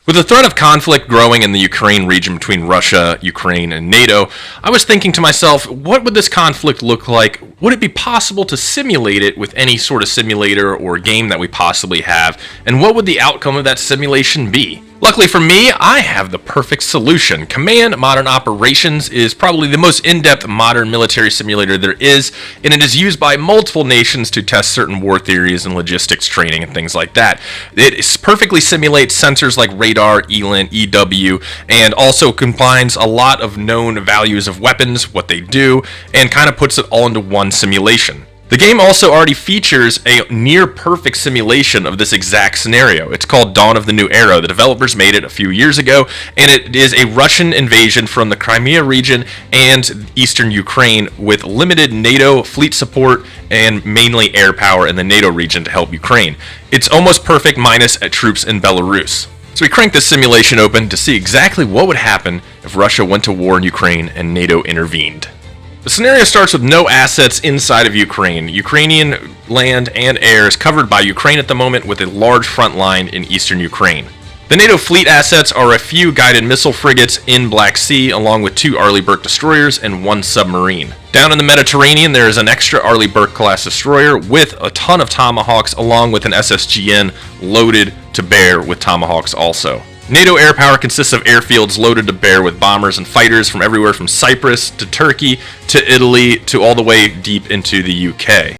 With the threat of conflict growing in the Ukraine region between Russia, Ukraine, and NATO, I was thinking to myself, what would this conflict look like? Would it be possible to simulate it with any sort of simulator or game that we possibly have? And what would the outcome of that simulation be? Luckily for me, I have the perfect solution. Command Modern Operations is probably the most in-depth modern military simulator there is, and it is used by multiple nations to test certain war theories and logistics training and things like that. It perfectly simulates sensors like radar, ELINT, EW, and also combines a lot of known values of weapons, what they do, and kind of puts it all into one simulation. The game also already features a near-perfect simulation of this exact scenario. It's called Dawn of the New Era. The developers made it a few years ago, and it is a Russian invasion from the Crimea region and eastern Ukraine with limited NATO fleet support and mainly air power in the NATO region to help Ukraine. It's almost perfect minus troops in Belarus. So we cranked this simulation open to see exactly what would happen if Russia went to war in Ukraine and NATO intervened. The scenario starts with no assets inside of Ukraine. Ukrainian land and air is covered by Ukraine at the moment with a large front line in eastern Ukraine. The NATO fleet assets are a few guided missile frigates in Black Sea along with 2 Arleigh Burke destroyers and 1 submarine. Down in the Mediterranean there is an extra Arleigh Burke class destroyer with a ton of Tomahawks along with an SSGN loaded to bear with Tomahawks also. NATO air power consists of airfields loaded to bear with bombers and fighters from everywhere from Cyprus to Turkey to Italy to all the way deep into the UK.